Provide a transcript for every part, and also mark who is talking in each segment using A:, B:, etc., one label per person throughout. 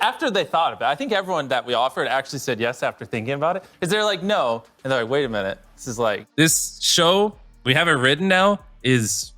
A: after they thought about it. I think everyone that we offered actually said yes after thinking about it. Because they're like, no. And they're like, wait a minute. This show, we have it written now, is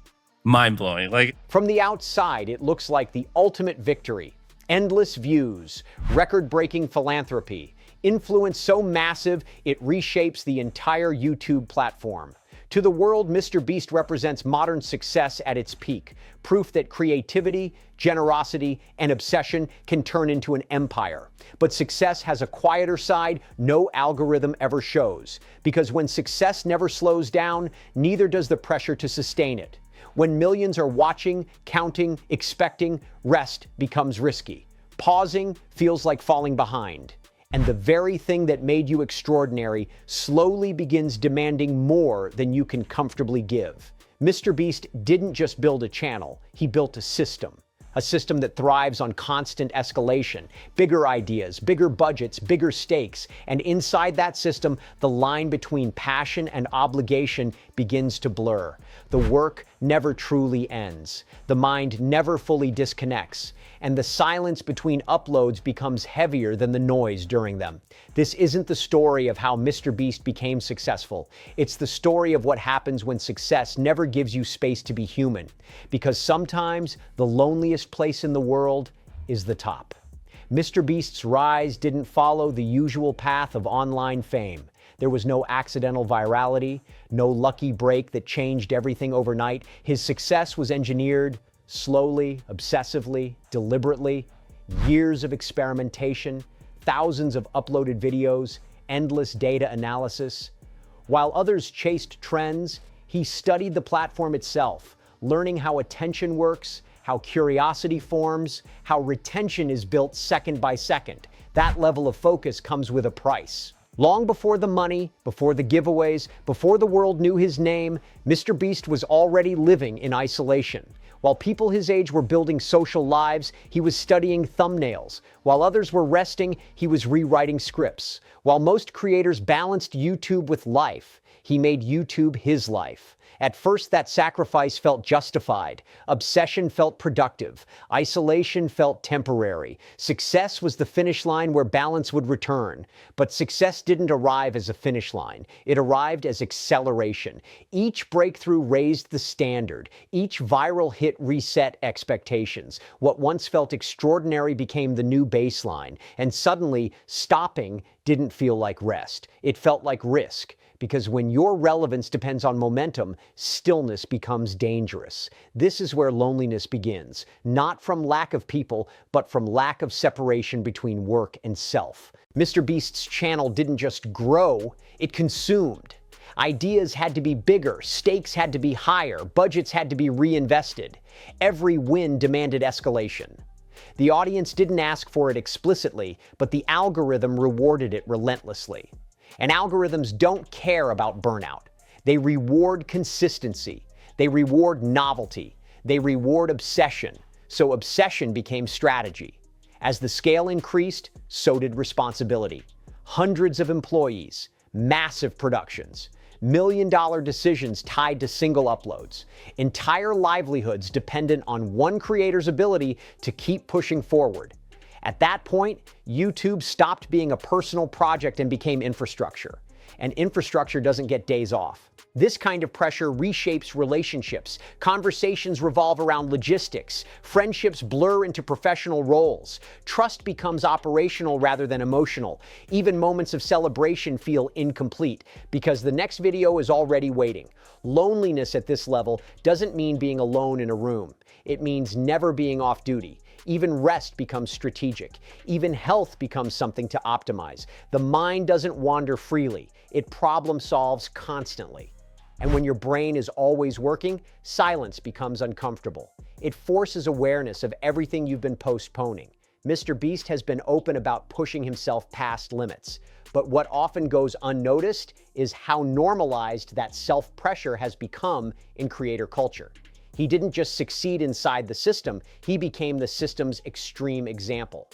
A: mind-blowing. Like,
B: from the outside, it looks like the ultimate victory. Endless views, record-breaking philanthropy, influence so massive it reshapes the entire YouTube platform. To the world, MrBeast represents modern success at its peak, proof that creativity, generosity, and obsession can turn into an empire. But success has a quieter side no algorithm ever shows, because when success never slows down, neither does the pressure to sustain it. When millions are watching, counting, expecting, rest becomes risky. Pausing feels like falling behind. And the very thing that made you extraordinary slowly begins demanding more than you can comfortably give. MrBeast didn't just build a channel, he built a system that thrives on constant escalation, bigger ideas, bigger budgets, bigger stakes, and inside that system, the line between passion and obligation begins to blur. The work never truly ends. The mind never fully disconnects. And the silence between uploads becomes heavier than the noise during them. This isn't the story of how MrBeast became successful. It's the story of what happens when success never gives you space to be human. Because sometimes the loneliest place in the world is the top. MrBeast's rise didn't follow the usual path of online fame. There was no accidental virality, no lucky break that changed everything overnight. His success was engineered slowly, obsessively, deliberately, years of experimentation, thousands of uploaded videos, endless data analysis. While others chased trends, he studied the platform itself, learning how attention works, how curiosity forms, how retention is built second by second. That level of focus comes with a price. Long before the money, before the giveaways, before the world knew his name, MrBeast was already living in isolation. While people his age were building social lives, he was studying thumbnails. While others were resting, he was rewriting scripts. While most creators balanced YouTube with life, he made YouTube his life. At first, that sacrifice felt justified. Obsession felt productive. Isolation felt temporary. Success was the finish line where balance would return. But success didn't arrive as a finish line. It arrived as acceleration. Each breakthrough raised the standard. Each viral hit reset expectations. What once felt extraordinary became the new baseline. And suddenly, stopping didn't feel like rest. It felt like risk. Because when your relevance depends on momentum, stillness becomes dangerous. This is where loneliness begins, not from lack of people, but from lack of separation between work and self. MrBeast's channel didn't just grow, it consumed. Ideas had to be bigger, stakes had to be higher, budgets had to be reinvested. Every win demanded escalation. The audience didn't ask for it explicitly, but the algorithm rewarded it relentlessly. And algorithms don't care about burnout. They reward consistency. They reward novelty. They reward obsession. So obsession became strategy. As the scale increased, so did responsibility. Hundreds of employees, massive productions, million-dollar decisions tied to single uploads, entire livelihoods dependent on one creator's ability to keep pushing forward. At that point, YouTube stopped being a personal project and became infrastructure. And infrastructure doesn't get days off. This kind of pressure reshapes relationships. Conversations revolve around logistics. Friendships blur into professional roles. Trust becomes operational rather than emotional. Even moments of celebration feel incomplete because the next video is already waiting. Loneliness at this level doesn't mean being alone in a room. It means never being off duty. Even rest becomes strategic. Even health becomes something to optimize. The mind doesn't wander freely. It problem solves constantly. And when your brain is always working, silence becomes uncomfortable. It forces awareness of everything you've been postponing. MrBeast has been open about pushing himself past limits. But what often goes unnoticed is how normalized that self-pressure has become in creator culture. He didn't just succeed inside the system, he became the system's extreme example.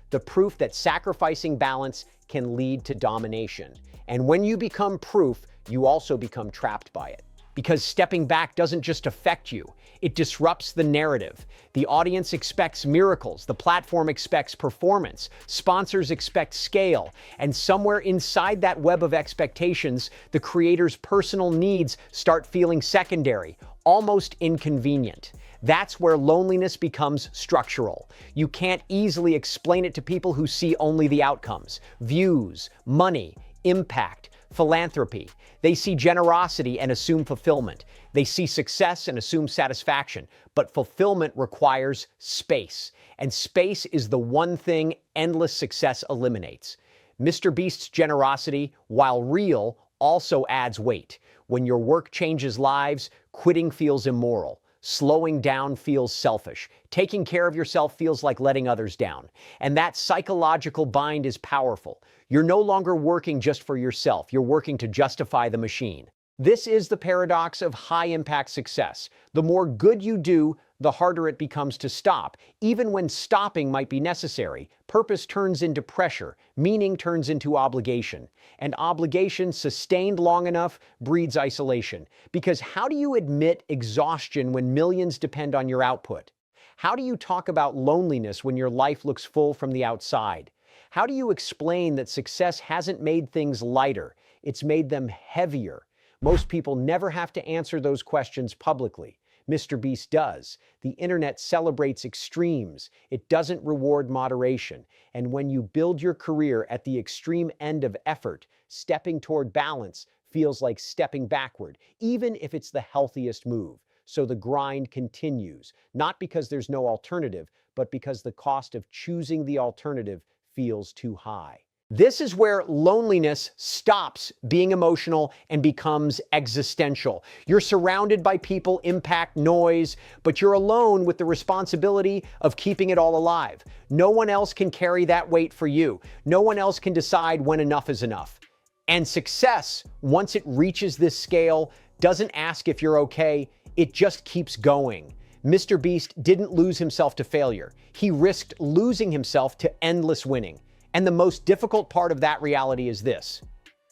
B: The proof that sacrificing balance can lead to domination. And when you become proof, you also become trapped by it. Because stepping back doesn't just affect you, it disrupts the narrative. The audience expects miracles, the platform expects performance, sponsors expect scale, and somewhere inside that web of expectations, the creator's personal needs start feeling secondary, almost inconvenient. That's where loneliness becomes structural. You can't easily explain it to people who see only the outcomes: views, money, impact, philanthropy. They see generosity and assume fulfillment. They see success and assume satisfaction. But fulfillment requires space. And space is the one thing endless success eliminates. MrBeast's generosity, while real, also adds weight. When your work changes lives, quitting feels immoral. Slowing down feels selfish. Taking care of yourself feels like letting others down. And that psychological bind is powerful. You're no longer working just for yourself. You're working to justify the machine. This is the paradox of high-impact success. The more good you do, the harder it becomes to stop. Even when stopping might be necessary, purpose turns into pressure, meaning turns into obligation. And obligation sustained long enough breeds isolation. Because how do you admit exhaustion when millions depend on your output? How do you talk about loneliness when your life looks full from the outside? How do you explain that success hasn't made things lighter? It's made them heavier. Most people never have to answer those questions publicly. MrBeast does. The internet celebrates extremes. It doesn't reward moderation. And when you build your career at the extreme end of effort, stepping toward balance feels like stepping backward, even if it's the healthiest move. So the grind continues, not because there's no alternative, but because the cost of choosing the alternative feels too high. This is where loneliness stops being emotional and becomes existential. You're surrounded by people, impact, noise, but you're alone with the responsibility of keeping it all alive. No one else can carry that weight for you. No one else can decide when enough is enough. And success, once it reaches this scale, doesn't ask if you're okay, it just keeps going. MrBeast didn't lose himself to failure. He risked losing himself to endless winning. And the most difficult part of that reality is this.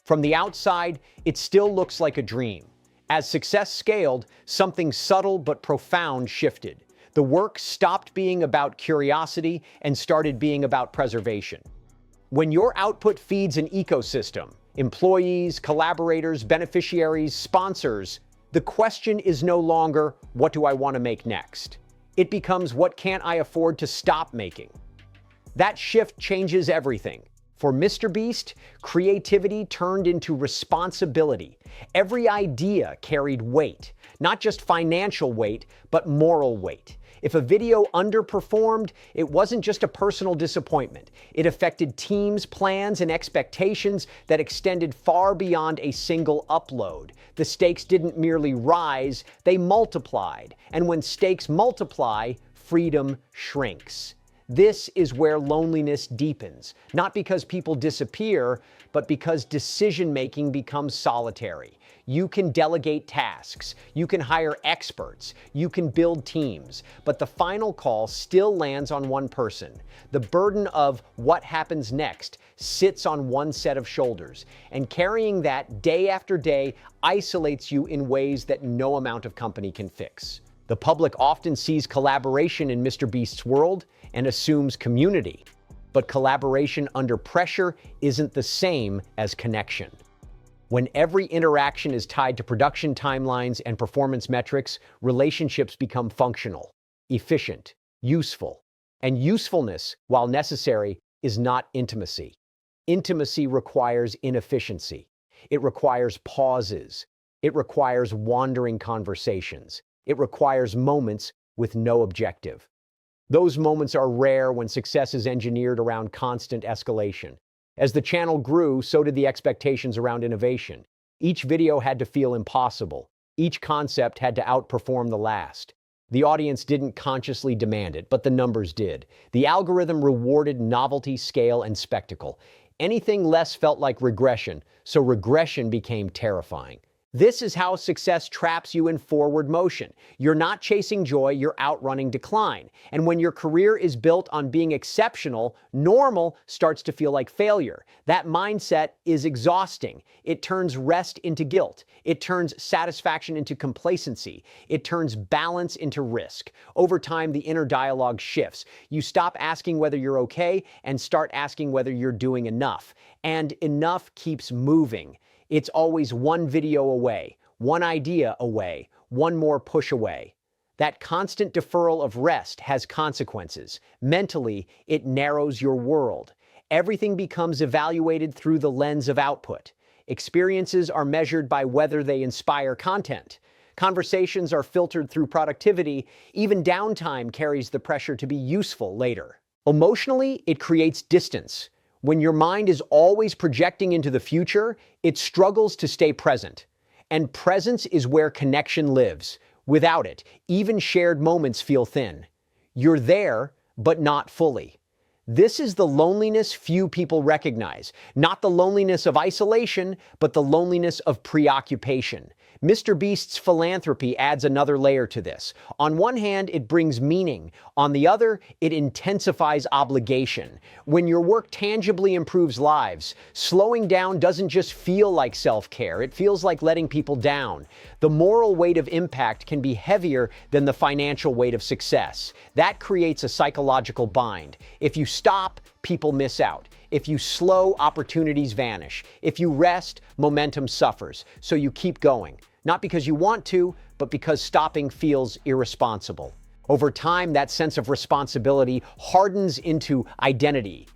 B: From the outside, it still looks like a dream. As success scaled, something subtle but profound shifted. The work stopped being about curiosity and started being about preservation. When your output feeds an ecosystem, employees, collaborators, beneficiaries, sponsors, the question is no longer, what do I want to make next? It becomes, what can't I afford to stop making? That shift changes everything. For MrBeast, creativity turned into responsibility. Every idea carried weight, not just financial weight, but moral weight. If a video underperformed, it wasn't just a personal disappointment. It affected teams, plans, and expectations that extended far beyond a single upload. The stakes didn't merely rise, they multiplied. And when stakes multiply, freedom shrinks. This is where loneliness deepens, not because people disappear, but because decision-making becomes solitary. You can delegate tasks, you can hire experts, you can build teams, but the final call still lands on one person. The burden of what happens next sits on one set of shoulders, and carrying that day after day isolates you in ways that no amount of company can fix. The public often sees collaboration in MrBeast's world and assumes community. But collaboration under pressure isn't the same as connection. When every interaction is tied to production timelines and performance metrics, relationships become functional, efficient, useful. And usefulness, while necessary, is not intimacy. Intimacy requires inefficiency. It requires pauses. It requires wandering conversations. It requires moments with no objective. Those moments are rare when success is engineered around constant escalation. As the channel grew, so did the expectations around innovation. Each video had to feel impossible. Each concept had to outperform the last. The audience didn't consciously demand it, but the numbers did. The algorithm rewarded novelty, scale, and spectacle. Anything less felt like regression, so regression became terrifying. This is how success traps you in forward motion. You're not chasing joy, you're outrunning decline. And when your career is built on being exceptional, normal starts to feel like failure. That mindset is exhausting. It turns rest into guilt. It turns satisfaction into complacency. It turns balance into risk. Over time, the inner dialogue shifts. You stop asking whether you're okay and start asking whether you're doing enough. And enough keeps moving. It's always one video away, one idea away, one more push away. That constant deferral of rest has consequences. Mentally, it narrows your world. Everything becomes evaluated through the lens of output. Experiences are measured by whether they inspire content. Conversations are filtered through productivity. Even downtime carries the pressure to be useful later. Emotionally, it creates distance. When your mind is always projecting into the future, it struggles to stay present. And presence is where connection lives. Without it, even shared moments feel thin. You're there, but not fully. This is the loneliness few people recognize. Not the loneliness of isolation, but the loneliness of preoccupation. MrBeast's philanthropy adds another layer to this. On one hand, it brings meaning. On the other, it intensifies obligation. When your work tangibly improves lives, slowing down doesn't just feel like self-care, it feels like letting people down. The moral weight of impact can be heavier than the financial weight of success. That creates a psychological bind. If you stop, people miss out. If you slow, opportunities vanish. If you rest, momentum suffers. So you keep going. Not because you want to, but because stopping feels irresponsible. Over time, that sense of responsibility hardens into identity.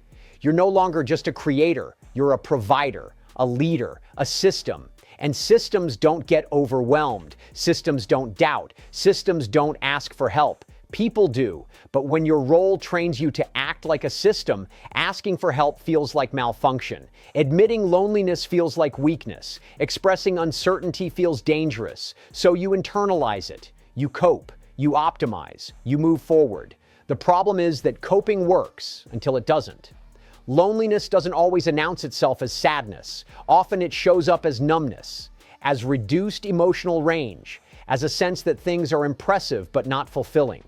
B: You're no longer just a creator, you're a provider, a leader, a system. And systems don't get overwhelmed. Systems don't doubt. Systems don't ask for help. People do. But when your role trains you to act like a system, asking for help feels like malfunction. Admitting loneliness feels like weakness. Expressing uncertainty feels dangerous. So you internalize it. You cope. You optimize. You move forward. The problem is that coping works until it doesn't. Loneliness doesn't always announce itself as sadness. Often it shows up as numbness, as reduced emotional range, as a sense that things are impressive but not fulfilling.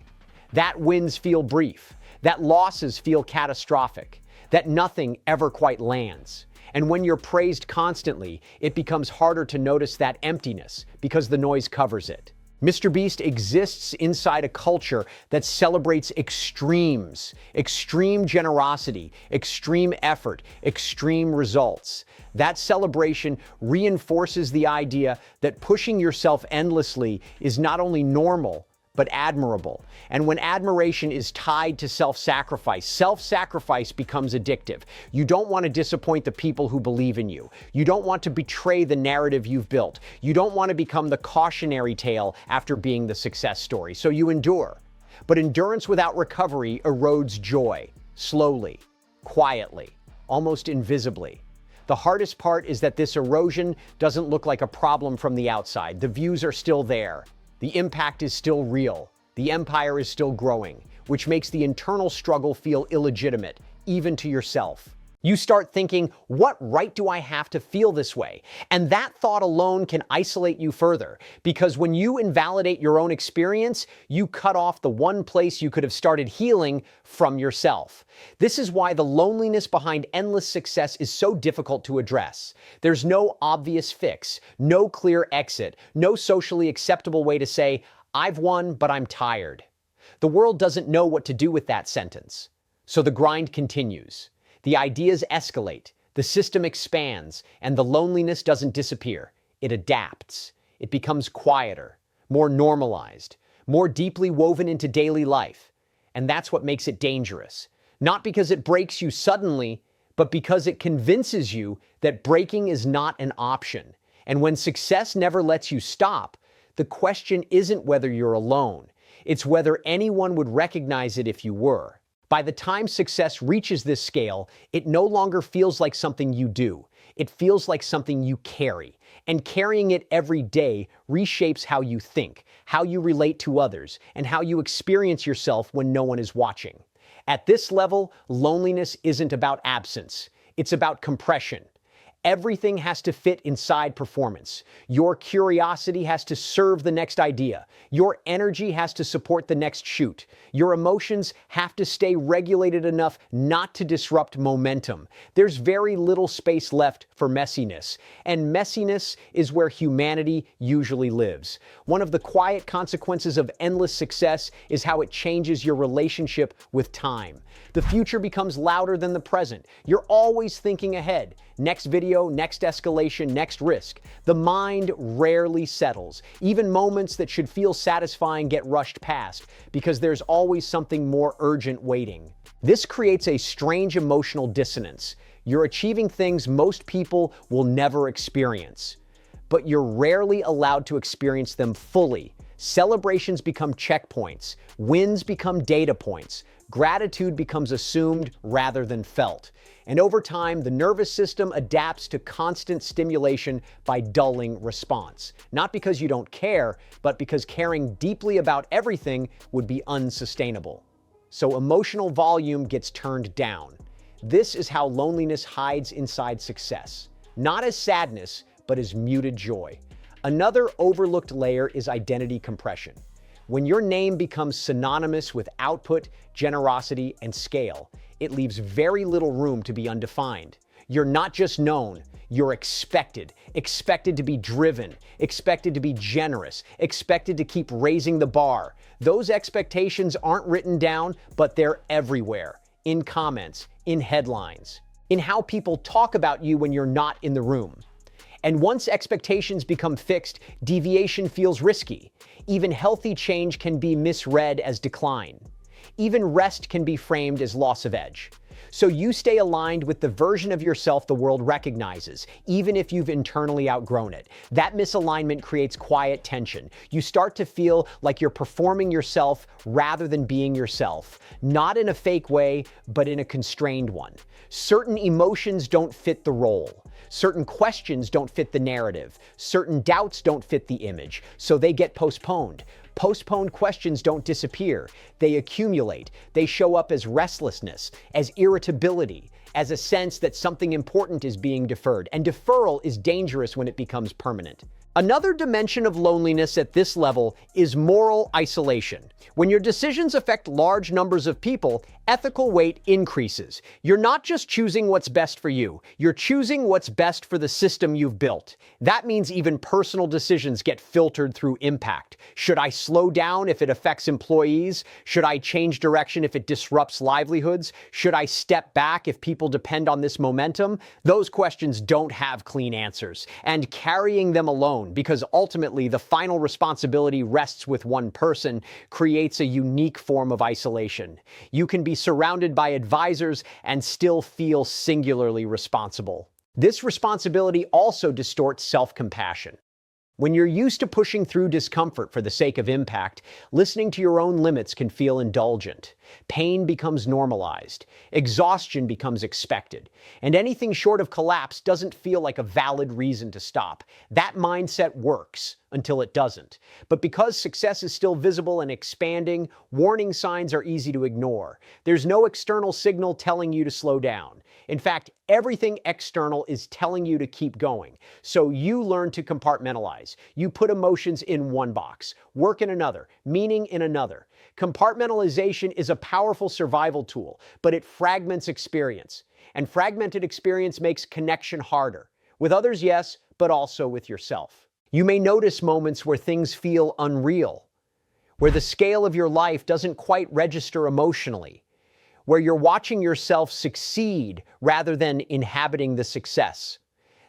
B: That wins feel brief, that losses feel catastrophic, that nothing ever quite lands. And when you're praised constantly, it becomes harder to notice that emptiness because the noise covers it. MrBeast exists inside a culture that celebrates extremes, extreme generosity, extreme effort, extreme results. That celebration reinforces the idea that pushing yourself endlessly is not only normal, but admirable. And when admiration is tied to self-sacrifice becomes addictive. You don't want to disappoint the people who believe in you. You don't want to betray the narrative you've built. You don't want to become the cautionary tale after being the success story. So you endure. But endurance without recovery erodes joy, slowly, quietly, almost invisibly. The hardest part is that this erosion doesn't look like a problem from the outside. The views are still there. The impact is still real. The empire is still growing, which makes the internal struggle feel illegitimate, even to yourself. You start thinking, what right do I have to feel this way? And that thought alone can isolate you further, because when you invalidate your own experience, you cut off the one place you could have started healing from yourself. This is why the loneliness behind endless success is so difficult to address. There's no obvious fix, no clear exit, no socially acceptable way to say, I've won, but I'm tired. The world doesn't know what to do with that sentence. So the grind continues. The ideas escalate, the system expands, and the loneliness doesn't disappear. It adapts. It becomes quieter, more normalized, more deeply woven into daily life. And that's what makes it dangerous. Not because it breaks you suddenly, but because it convinces you that breaking is not an option. And when success never lets you stop, the question isn't whether you're alone. It's whether anyone would recognize it if you were. By the time success reaches this scale, it no longer feels like something you do. It feels like something you carry. And carrying it every day reshapes how you think, how you relate to others, and how you experience yourself when no one is watching. At this level, loneliness isn't about absence. It's about compression. Everything has to fit inside performance. Your curiosity has to serve the next idea. Your energy has to support the next shoot. Your emotions have to stay regulated enough not to disrupt momentum. There's very little space left for messiness, and messiness is where humanity usually lives. One of the quiet consequences of endless success is how it changes your relationship with time. The future becomes louder than the present. You're always thinking ahead. Next video, next escalation, next risk. The mind rarely settles. Even moments that should feel satisfying get rushed past because there's always something more urgent waiting. This creates a strange emotional dissonance. You're achieving things most people will never experience, but you're rarely allowed to experience them fully. Celebrations become checkpoints. Wins become data points. Gratitude becomes assumed rather than felt. And over time, the nervous system adapts to constant stimulation by dulling response. Not because you don't care, but because caring deeply about everything would be unsustainable. So emotional volume gets turned down. This is how loneliness hides inside success. Not as sadness, but as muted joy. Another overlooked layer is identity compression. When your name becomes synonymous with output, generosity, and scale, it leaves very little room to be undefined. You're not just known, you're expected. Expected to be driven, expected to be generous, expected to keep raising the bar. Those expectations aren't written down, but they're everywhere. In comments, in headlines, in how people talk about you when you're not in the room. And once expectations become fixed, deviation feels risky. Even healthy change can be misread as decline. Even rest can be framed as loss of edge. So you stay aligned with the version of yourself the world recognizes, even if you've internally outgrown it. That misalignment creates quiet tension. You start to feel like you're performing yourself rather than being yourself. Not in a fake way, but in a constrained one. Certain emotions don't fit the role. Certain questions don't fit the narrative. Certain doubts don't fit the image, so they get postponed. Postponed questions don't disappear. They accumulate. They show up as restlessness, as irritability, as a sense that something important is being deferred. And deferral is dangerous when it becomes permanent. Another dimension of loneliness at this level is moral isolation. When your decisions affect large numbers of people, ethical weight increases. You're not just choosing what's best for you, you're choosing what's best for the system you've built. That means even personal decisions get filtered through impact. Should I slow down if it affects employees? Should I change direction if it disrupts livelihoods? Should I step back if people depend on this momentum? Those questions don't have clean answers. And carrying them alone, because ultimately the final responsibility rests with one person, creates a unique form of isolation. You can be surrounded by advisors and still feel singularly responsible. This responsibility also distorts self-compassion. When you're used to pushing through discomfort for the sake of impact, listening to your own limits can feel indulgent. Pain becomes normalized. Exhaustion becomes expected. And anything short of collapse doesn't feel like a valid reason to stop. That mindset works until it doesn't. But because success is still visible and expanding, warning signs are easy to ignore. There's no external signal telling you to slow down. In fact, everything external is telling you to keep going. So you learn to compartmentalize. You put emotions in one box, work in another, meaning in another. Compartmentalization is a powerful survival tool, but it fragments experience. And fragmented experience makes connection harder. With others, yes, but also with yourself. You may notice moments where things feel unreal, where the scale of your life doesn't quite register emotionally, where you're watching yourself succeed rather than inhabiting the success.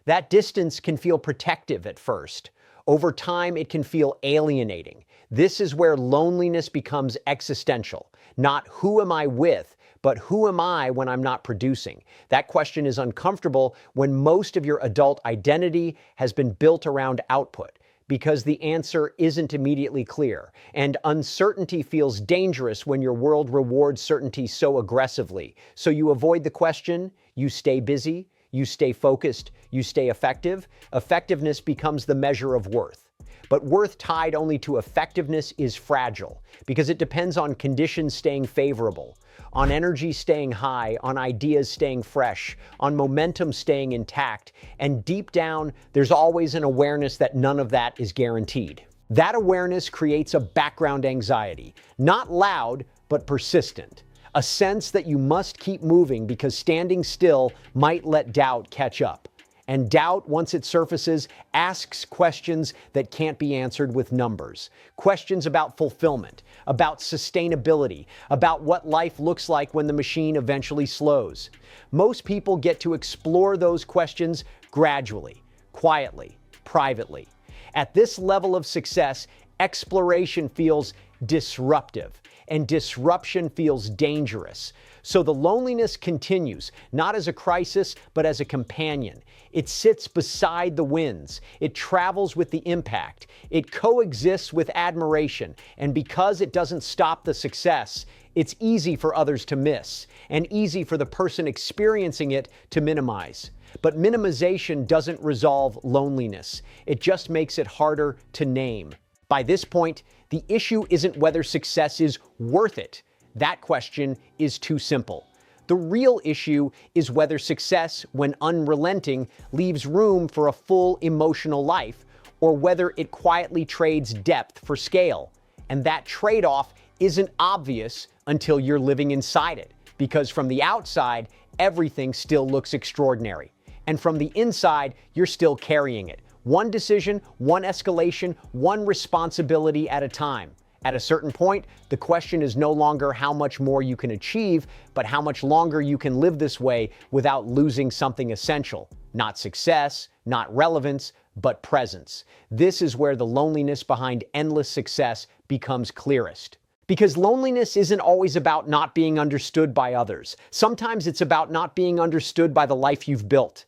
B: That distance can feel protective at first. Over time, it can feel alienating. This is where loneliness becomes existential. Not who am I with, but who am I when I'm not producing? That question is uncomfortable when most of your adult identity has been built around output, because the answer isn't immediately clear. And uncertainty feels dangerous when your world rewards certainty so aggressively. So you avoid the question, you stay busy, you stay focused, you stay effective. Effectiveness becomes the measure of worth. But worth tied only to effectiveness is fragile, because it depends on conditions staying favorable. on energy staying high, on ideas staying fresh, on momentum staying intact, and deep down, there's always an awareness that none of that is guaranteed. That awareness creates a background anxiety, not loud, but persistent. A sense that you must keep moving because standing still might let doubt catch up. And doubt, once it surfaces, asks questions that can't be answered with numbers. Questions about fulfillment, about sustainability, about what life looks like when the machine eventually slows. Most people get to explore those questions gradually, quietly, privately. At this level of success, exploration feels disruptive, and disruption feels dangerous. So the loneliness continues, not as a crisis, but as a companion. It sits beside the winds. It travels with the impact. It coexists with admiration. And because it doesn't stop the success, it's easy for others to miss, and easy for the person experiencing it to minimize. But minimization doesn't resolve loneliness. It just makes it harder to name. By this point, the issue isn't whether success is worth it. That question is too simple. The real issue is whether success, when unrelenting, leaves room for a full emotional life, or whether it quietly trades depth for scale. And that trade-off isn't obvious until you're living inside it, because from the outside, everything still looks extraordinary. And from the inside, you're still carrying it. One decision, one escalation, one responsibility at a time. At a certain point, the question is no longer how much more you can achieve, but how much longer you can live this way without losing something essential. Not success, not relevance, but presence. This is where the loneliness behind endless success becomes clearest. Because loneliness isn't always about not being understood by others. Sometimes it's about not being understood by the life you've built.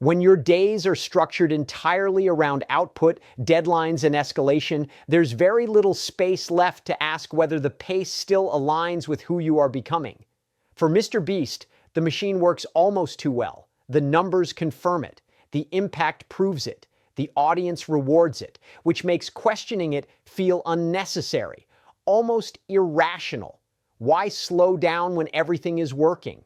B: When your days are structured entirely around output, deadlines, and escalation, there's very little space left to ask whether the pace still aligns with who you are becoming. For MrBeast, the machine works almost too well. The numbers confirm it. The impact proves it. The audience rewards it, which makes questioning it feel unnecessary, almost irrational. Why slow down when everything is working?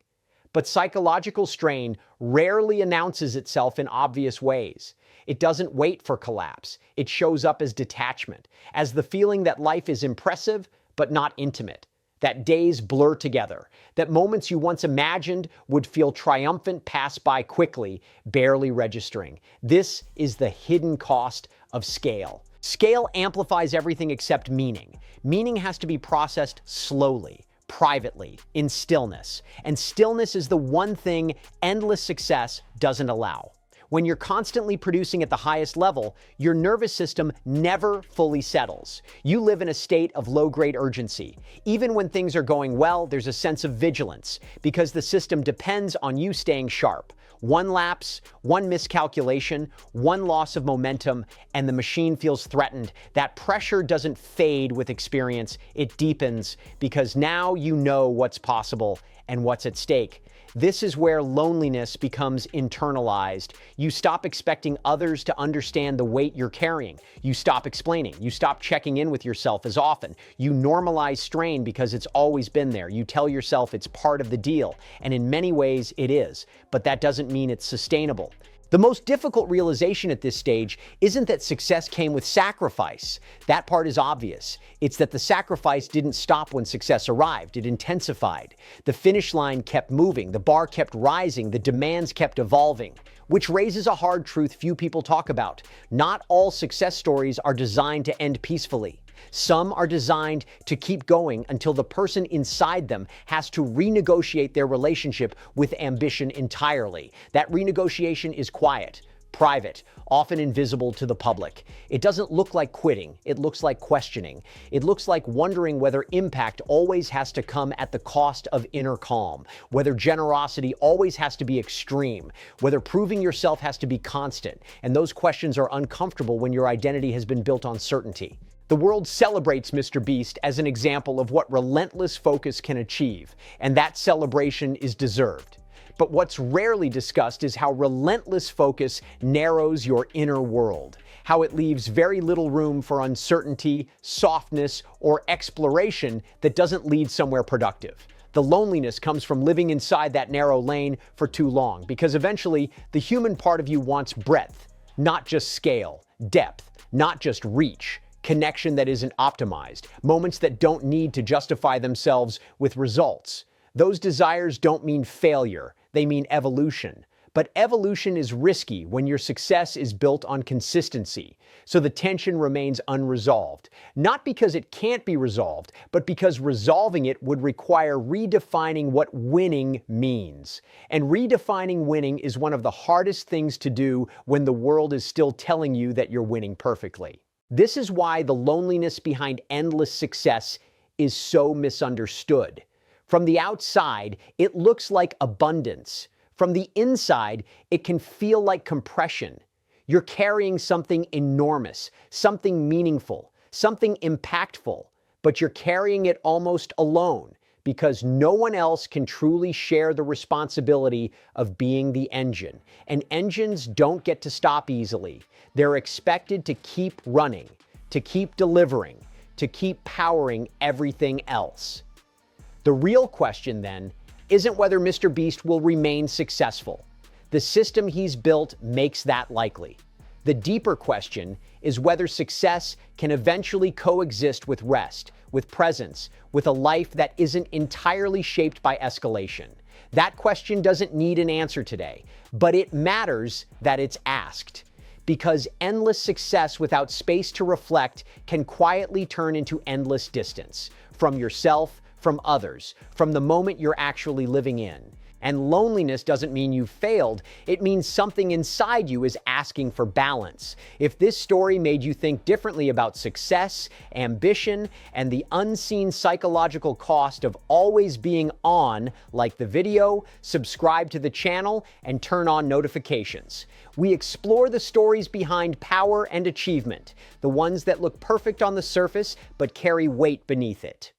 B: But psychological strain rarely announces itself in obvious ways. It doesn't wait for collapse. It shows up as detachment, as the feeling that life is impressive but not intimate, that days blur together, that moments you once imagined would feel triumphant pass by quickly, barely registering. This is the hidden cost of scale. Scale amplifies everything except meaning. Meaning has to be processed slowly, privately, in stillness. And stillness is the one thing endless success doesn't allow. When you're constantly producing at the highest level, your nervous system never fully settles. You live in a state of low-grade urgency. Even when things are going well, there's a sense of vigilance, because the system depends on you staying sharp. One lapse, one miscalculation, one loss of momentum, and the machine feels threatened. That pressure doesn't fade with experience, it deepens, because now you know what's possible and what's at stake. This is where loneliness becomes internalized. You stop expecting others to understand the weight you're carrying. You stop explaining. You stop checking in with yourself as often. You normalize strain because it's always been there. You tell yourself it's part of the deal, and in many ways it is, but that doesn't mean it's sustainable. The most difficult realization at this stage isn't that success came with sacrifice. That part is obvious. It's that the sacrifice didn't stop when success arrived. It intensified. The finish line kept moving. The bar kept rising. The demands kept evolving. Which raises a hard truth few people talk about. Not all success stories are designed to end peacefully. Some are designed to keep going until the person inside them has to renegotiate their relationship with ambition entirely. That renegotiation is quiet, private, often invisible to the public. It doesn't look like quitting. It looks like questioning. It looks like wondering whether impact always has to come at the cost of inner calm, whether generosity always has to be extreme, whether proving yourself has to be constant. And those questions are uncomfortable when your identity has been built on certainty. The world celebrates MrBeast as an example of what relentless focus can achieve, and that celebration is deserved. But what's rarely discussed is how relentless focus narrows your inner world, how it leaves very little room for uncertainty, softness, or exploration that doesn't lead somewhere productive. The loneliness comes from living inside that narrow lane for too long, because eventually the human part of you wants breadth, not just scale, depth, not just reach, connection that isn't optimized, moments that don't need to justify themselves with results. Those desires don't mean failure, they mean evolution. But evolution is risky when your success is built on consistency, so the tension remains unresolved. Not because it can't be resolved, but because resolving it would require redefining what winning means. And redefining winning is one of the hardest things to do when the world is still telling you that you're winning perfectly. This is why the loneliness behind endless success is so misunderstood. From the outside, it looks like abundance. From the inside, it can feel like compression. You're carrying something enormous, something meaningful, something impactful, but you're carrying it almost alone because no one else can truly share the responsibility of being the engine. And engines don't get to stop easily. They're expected to keep running, to keep delivering, to keep powering everything else. The real question, then, isn't whether MrBeast will remain successful. The system he's built makes that likely. The deeper question is whether success can eventually coexist with rest, with presence, with a life that isn't entirely shaped by escalation. That question doesn't need an answer today, but it matters that it's asked. Because endless success without space to reflect can quietly turn into endless distance from yourself, from others, from the moment you're actually living in. And loneliness doesn't mean you've failed, it means something inside you is asking for balance. If this story made you think differently about success, ambition, and the unseen psychological cost of always being on, like the video, subscribe to the channel, and turn on notifications. We explore the stories behind power and achievement, the ones that look perfect on the surface but carry weight beneath it.